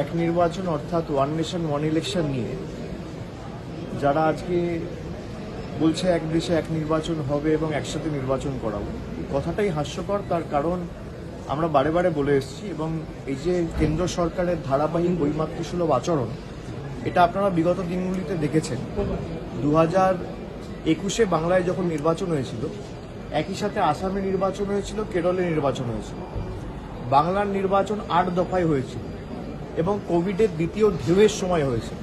এক নির্বাচন অর্থাৎ ওয়ান নেশন ওয়ান ইলেকশন নিয়ে যারা আজকে বলছে এক দেশে এক নির্বাচন হবে এবং একসাথে নির্বাচন করাবো, এই কথাটাই হাস্যকর। তার কারণ আমরা বারে বারে বলে এসেছি এবং এই যে কেন্দ্র সরকারের ধারাবাহিক বৈমাতৃসুলভ আচরণ, এটা আপনারা বিগত দিনগুলিতে দেখেছেন। 2021-এ বাংলায় যখন নির্বাচন হয়েছিল, একই সাথে আসামে নির্বাচন হয়েছিল, কেরলে নির্বাচন হয়েছিল। বাংলার নির্বাচন 8 দফায় হয়েছিল এবং কোভিডের দ্বিতীয় ঢেউয়ের সময় হয়েছিল।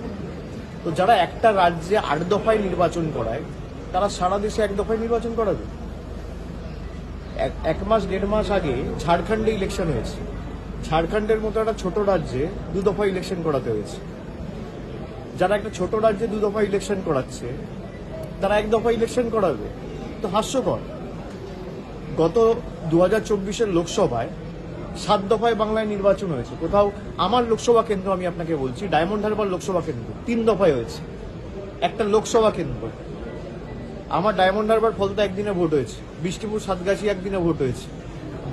তো যারা একটা রাজ্যে 8 দফায় নির্বাচন করায়, তারা সারা দেশে 1 দফায় নির্বাচন করাবে। 1 মাস 1.5 মাস আগে ঝাড়খণ্ডে ইলেকশন হয়েছে। ঝাড়খণ্ডের মতো একটা ছোট রাজ্যে 2 দফা ইলেকশন করাতে হয়েছে। যারা একটা ছোট রাজ্যে 2 দফা ইলেকশন করাচ্ছে, তারা 1 দফা ইলেকশন করাবে। তো হাস্যকর। গত 2024-এর লোকসভায় 7 দফায় বাংলায় নির্বাচন হয়েছে। কোথাও আমার লোকসভা কেন্দ্র, আমি আপনাকে বলছি, ডায়মন্ড হারবার লোকসভা কেন্দ্র 3 দফায় হয়েছে। একটা লোকসভা কেন্দ্র। আমার ডায়মন্ড হারবার ফলতা একদিনে ভোট হয়েছে, বিষ্ণুপুর সাতগাছি একদিনে ভোট হয়েছে,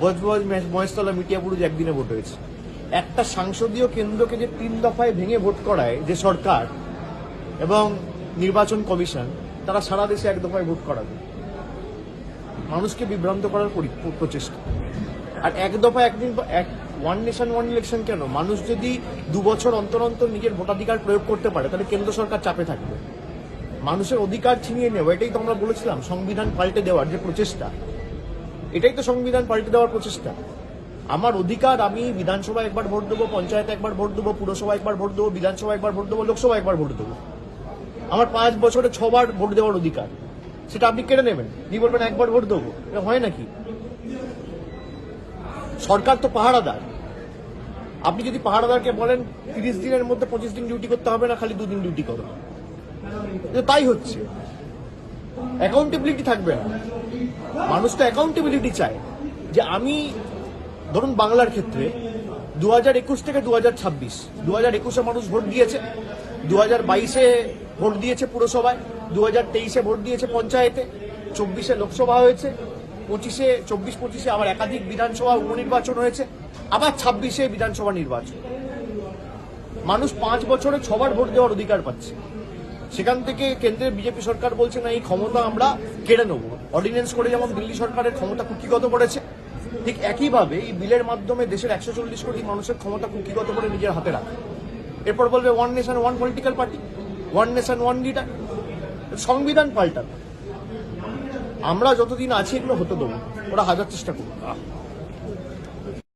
বজবজ মহেশতলা মিটিয়াপুরুজ একদিনে ভোট হয়েছে। একটা সংসদীয় কেন্দ্রকে যে 3 দফায় ভেঙে ভোট করায় যে সরকার এবং নির্বাচন কমিশন, তারা সারা দেশে 1 দফায় ভোট করাবে। মানুষকে বিভ্রান্ত করার প্রচেষ্টা। আর 1 দফা একদিন ওয়ান নেশন ওয়ান ইলেকশন কেন? মানুষ যদি 2 বছর অন্তর অন্তর নিজের ভোটাধিকার প্রয়োগ করতে পারে, তাহলে কেন্দ্র সরকার চাপে থাকবে। মানুষের অধিকার ছিনিয়ে নেওয়া, এটাই তো আমরা বলেছিলাম সংবিধান পাল্টে দেওয়ার যে প্রচেষ্টা, এটাই তো সংবিধান পাল্টে দেওয়ার প্রচেষ্টা। আমার অধিকার, আমি বিধানসভায় একবার ভোট দেবো, পঞ্চায়েতে একবার ভোট দেবো, পুরসভা একবার ভোট দেবো, বিধানসভা একবার ভোট দেবো, লোকসভা একবার ভোট দেবো। আমার 5 বছরে 6 বার ভোট দেওয়ার অধিকার, সেটা আপনি কেড়ে নেবেন। দিয়ে বলবেন একবার ভোট দেবো। এটা হয় নাকি? সরকার তো পাহারাদার। আপনি যদি পাহারাদারকে বলেন 30 দিনের মধ্যে 25 দিন ডিউটি করতে হবে না, খালি 2 দিন ডিউটি করো, তাই হচ্ছে। অ্যাকাউন্টেবিলিটি থাকবে না। মানুষ তো অ্যাকাউন্টেবিলিটি চায়। যে আমি ধরুন বাংলার ক্ষেত্রে 2021 থেকে 2026, 2021-এ মানুষ ভোট দিয়েছে, 2022-এ ভোট দিয়েছে পুরসভায়, 2023-এ ভোট দিয়েছে পঞ্চায়েতে, 24-এ লোকসভা হয়েছে, 24-25-এ আবার একাধিক বিধানসভা উপনির্বাচন হয়েছে, আবার 26-এ বিধানসভা নির্বাচন। মানুষ 5 বছরে 6 বার ভোট দেওয়ার অধিকার পাচ্ছে। সেখান থেকে কেন্দ্রের বিজেপি সরকার বলছে না, এই ক্ষমতা আমরা কেড়ে নেব। অর্ডিন্যান্স করে যেমন দিল্লি সরকারের ক্ষমতা কুক্ষিগত করেছে, ঠিক একইভাবে এই বিলের মাধ্যমে দেশের 140 কোটি মানুষের ক্ষমতা কুক্ষিগত করে নিজের হাতে রাখে। এরপর বলবে one nation one political party, one nation one leader. সংবিধান পাল্টানো। আমরা যতদিন আছি এগুলো হতে দেবো, ওরা হাজার চেষ্টা করুক।